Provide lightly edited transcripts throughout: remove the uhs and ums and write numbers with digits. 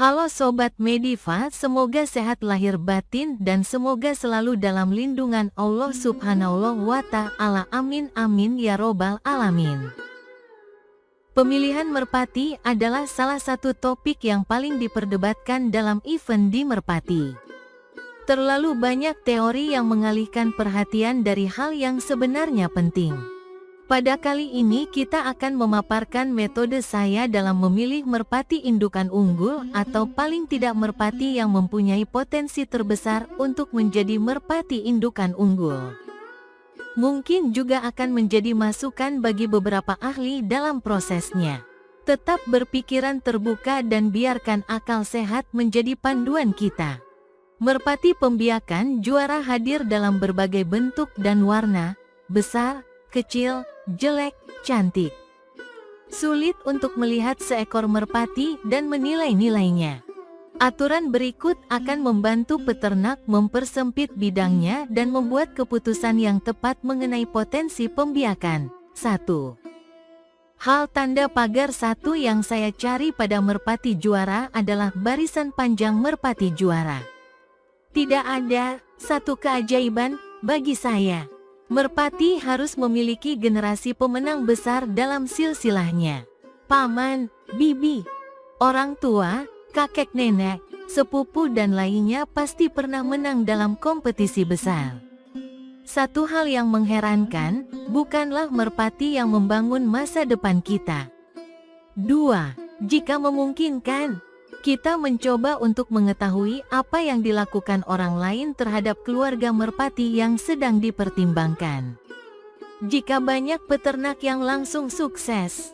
Halo Sobat Mediva, semoga sehat lahir batin dan semoga selalu dalam lindungan Allah Subhanahu wa Ta'ala. Amin amin ya robbal alamin. Pemilihan merpati adalah salah satu topik yang paling diperdebatkan dalam event di Merpati. Terlalu banyak teori yang mengalihkan perhatian dari hal yang sebenarnya penting. Pada kali ini kita akan memaparkan metode saya dalam memilih merpati indukan unggul atau paling tidak merpati yang mempunyai potensi terbesar untuk menjadi merpati indukan unggul. Mungkin juga akan menjadi masukan bagi beberapa ahli dalam prosesnya. Tetap berpikiran terbuka dan biarkan akal sehat menjadi panduan kita. Merpati pembiakan juara hadir dalam berbagai bentuk dan warna, besar, kecil, jelek, cantik. Sulit untuk melihat seekor merpati dan menilai-nilainya. Aturan berikut akan membantu peternak mempersempit bidangnya dan membuat keputusan yang tepat mengenai potensi pembiakan. 1. Hal tanda pagar satu yang saya cari pada merpati juara adalah barisan panjang merpati juara. Tidak ada satu keajaiban bagi saya. Merpati harus memiliki generasi pemenang besar dalam silsilahnya. Paman, bibi, orang tua, kakek nenek, sepupu dan lainnya pasti pernah menang dalam kompetisi besar. Satu hal yang mengherankan, bukanlah merpati yang membangun masa depan kita. 2. Jika memungkinkan, kita mencoba untuk mengetahui apa yang dilakukan orang lain terhadap keluarga merpati yang sedang dipertimbangkan. Jika banyak peternak yang langsung sukses,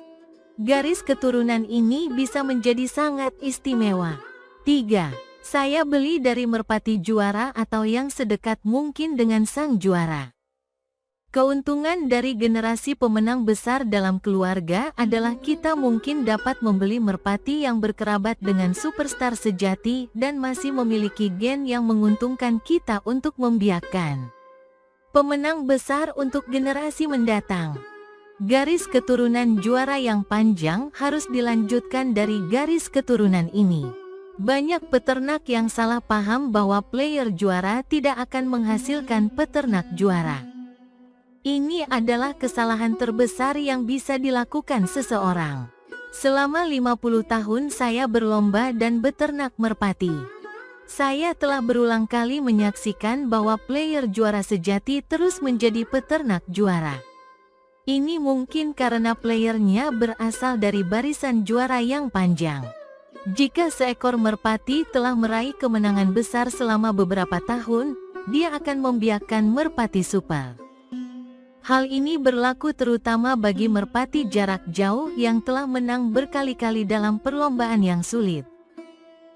garis keturunan ini bisa menjadi sangat istimewa. 3. Saya beli dari merpati juara atau yang sedekat mungkin dengan sang juara. Keuntungan dari generasi pemenang besar dalam keluarga adalah kita mungkin dapat membeli merpati yang berkerabat dengan superstar sejati dan masih memiliki gen yang menguntungkan kita untuk membiakkan. Pemenang besar untuk generasi mendatang. Garis keturunan juara yang panjang harus dilanjutkan dari garis keturunan ini. Banyak peternak yang salah paham bahwa player juara tidak akan menghasilkan peternak juara. Ini adalah kesalahan terbesar yang bisa dilakukan seseorang. Selama 50 tahun saya berlomba dan beternak merpati. Saya telah berulang kali menyaksikan bahwa player juara sejati terus menjadi peternak juara. Ini mungkin karena playernya berasal dari barisan juara yang panjang. Jika seekor merpati telah meraih kemenangan besar selama beberapa tahun, dia akan membiakkan merpati super. Hal ini berlaku terutama bagi merpati jarak jauh yang telah menang berkali-kali dalam perlombaan yang sulit.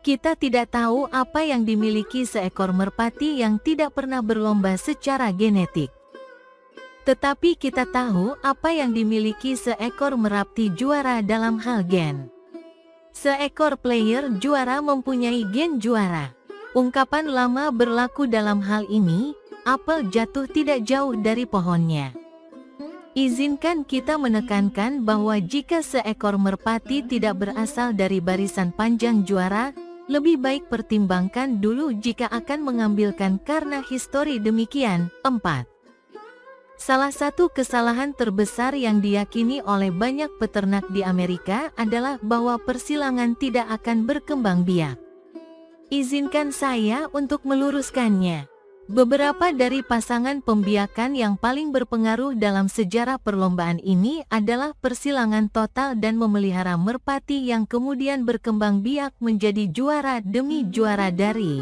Kita tidak tahu apa yang dimiliki seekor merpati yang tidak pernah berlomba secara genetik. Tetapi kita tahu apa yang dimiliki seekor merpati juara dalam hal gen. Seekor player juara mempunyai gen juara. Ungkapan lama berlaku dalam hal ini, apel jatuh tidak jauh dari pohonnya. Izinkan kita menekankan bahwa jika seekor merpati tidak berasal dari barisan panjang juara, lebih baik pertimbangkan dulu jika akan mengambilkan karena histori demikian. 4. Salah satu kesalahan terbesar yang diyakini oleh banyak peternak di Amerika adalah bahwa persilangan tidak akan berkembang biak. Izinkan saya untuk meluruskannya. Beberapa dari pasangan pembiakan yang paling berpengaruh dalam sejarah perlombaan ini adalah persilangan total dan memelihara merpati yang kemudian berkembang biak menjadi juara demi juara dari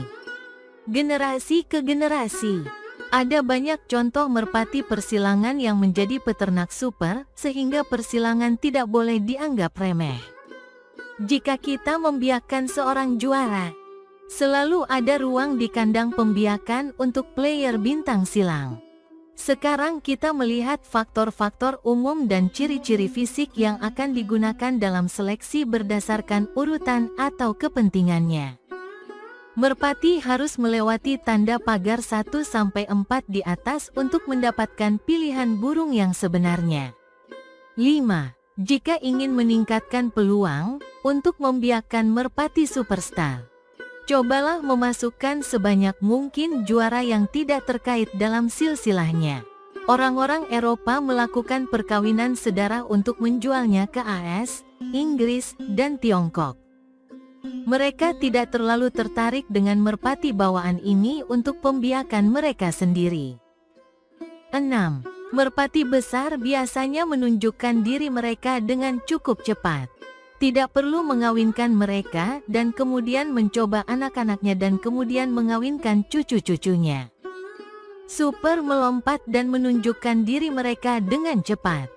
generasi ke generasi. Ada banyak contoh merpati persilangan yang menjadi peternak super, sehingga persilangan tidak boleh dianggap remeh. Jika kita membiakkan seorang juara, selalu ada ruang di kandang pembiakan untuk player bintang silang. Sekarang kita melihat faktor-faktor umum dan ciri-ciri fisik yang akan digunakan dalam seleksi berdasarkan urutan atau kepentingannya. Merpati harus melewati tanda pagar 1-4 di atas untuk mendapatkan pilihan burung yang sebenarnya. 5. Jika ingin meningkatkan peluang untuk membiakkan merpati superstar, cobalah memasukkan sebanyak mungkin juara yang tidak terkait dalam silsilahnya. Orang-orang Eropa melakukan perkawinan sedara untuk menjualnya ke AS, Inggris, dan Tiongkok. Mereka tidak terlalu tertarik dengan merpati bawaan ini untuk pembiakan mereka sendiri. 6. Merpati besar biasanya menunjukkan diri mereka dengan cukup cepat. Tidak perlu mengawinkan mereka dan kemudian mencoba anak-anaknya dan kemudian mengawinkan cucu-cucunya. Super melompat dan menunjukkan diri mereka dengan cepat.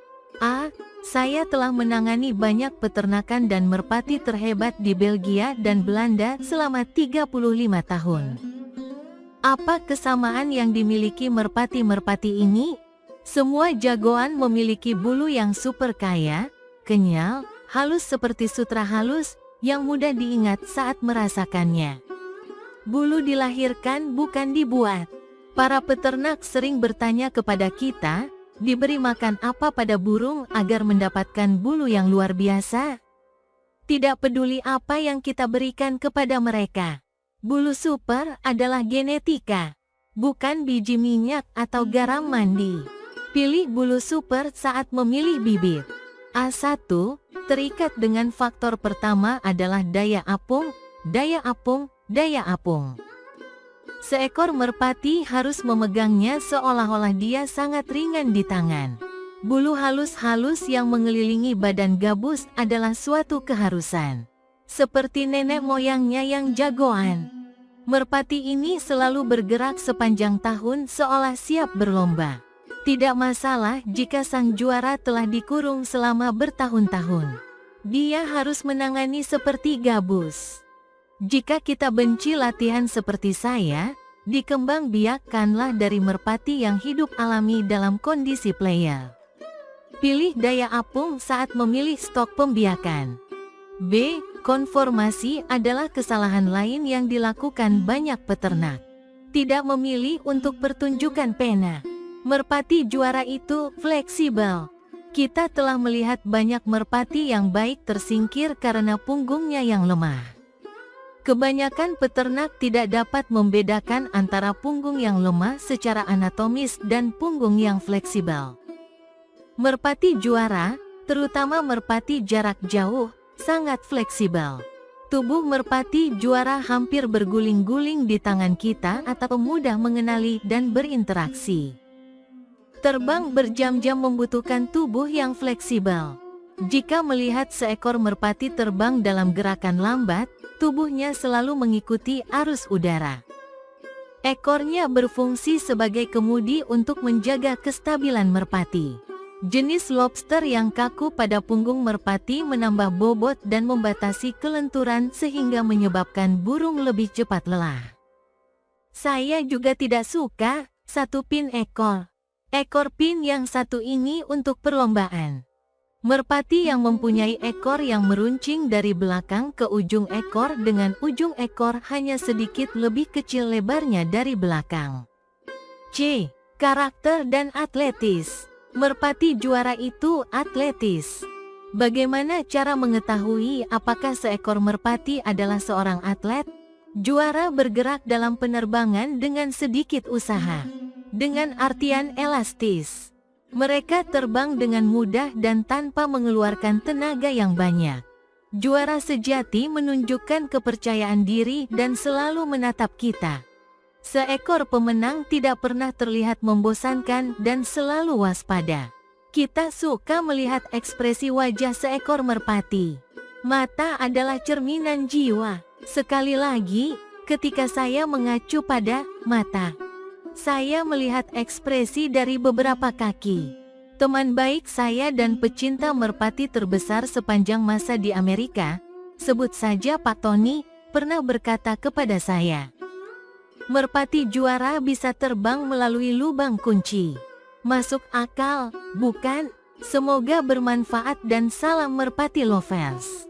Saya telah menangani banyak peternakan dan merpati terhebat di Belgia dan Belanda selama 35 tahun. Apa kesamaan yang dimiliki merpati-merpati ini? Semua jagoan memiliki bulu yang super kaya, kenyal, halus seperti sutra halus, yang mudah diingat saat merasakannya. Bulu dilahirkan bukan dibuat. Para peternak sering bertanya kepada kita, diberi makan apa pada burung agar mendapatkan bulu yang luar biasa? Tidak peduli apa yang kita berikan kepada mereka. Bulu super adalah genetika, bukan biji minyak atau garam mandi. Pilih bulu super saat memilih bibit. A1, terikat dengan faktor pertama adalah daya apung, daya apung, daya apung. Seekor merpati harus memegangnya seolah-olah dia sangat ringan di tangan. Bulu halus-halus yang mengelilingi badan gabus adalah suatu keharusan. Seperti nenek moyangnya yang jagoan. Merpati ini selalu bergerak sepanjang tahun seolah siap berlomba. Tidak masalah jika sang juara telah dikurung selama bertahun-tahun. Dia harus menangani seperti gabus. Jika kita benci latihan seperti saya, dikembangbiakkanlah dari merpati yang hidup alami dalam kondisi player. Pilih daya apung saat memilih stok pembiakan. B. Konformasi adalah kesalahan lain yang dilakukan banyak peternak. Tidak memilih untuk pertunjukan pena. Merpati juara itu fleksibel. Kita telah melihat banyak merpati yang baik tersingkir karena punggungnya yang lemah. Kebanyakan peternak tidak dapat membedakan antara punggung yang lemah secara anatomis dan punggung yang fleksibel. Merpati juara, terutama merpati jarak jauh, sangat fleksibel. Tubuh merpati juara hampir berguling-guling di tangan kita atau mudah mengenali dan berinteraksi. Terbang berjam-jam membutuhkan tubuh yang fleksibel. Jika melihat seekor merpati terbang dalam gerakan lambat, tubuhnya selalu mengikuti arus udara. Ekornya berfungsi sebagai kemudi untuk menjaga kestabilan merpati. Jenis lobster yang kaku pada punggung merpati menambah bobot dan membatasi kelenturan sehingga menyebabkan burung lebih cepat lelah. Saya juga tidak suka satu pin ekor. Ekor pin yang satu ini untuk perlombaan. Merpati yang mempunyai ekor yang meruncing dari belakang ke ujung ekor dengan ujung ekor hanya sedikit lebih kecil lebarnya dari belakang. C. Karakter dan atletis. Merpati juara itu atletis. Bagaimana cara mengetahui apakah seekor merpati adalah seorang atlet? Juara bergerak dalam penerbangan dengan sedikit usaha. Dengan artian elastis. Mereka terbang dengan mudah dan tanpa mengeluarkan tenaga yang banyak. Juara sejati menunjukkan kepercayaan diri dan selalu menatap kita. Seekor pemenang tidak pernah terlihat membosankan dan selalu waspada. Kita suka melihat ekspresi wajah seekor merpati. Mata adalah cerminan jiwa. Sekali lagi, ketika saya mengacu pada mata, saya melihat ekspresi dari beberapa kaki. Teman baik saya dan pecinta merpati terbesar sepanjang masa di Amerika, sebut saja Pak Tony, pernah berkata kepada saya, merpati juara bisa terbang melalui lubang kunci. Masuk akal, bukan? Semoga bermanfaat dan salam merpati lovers.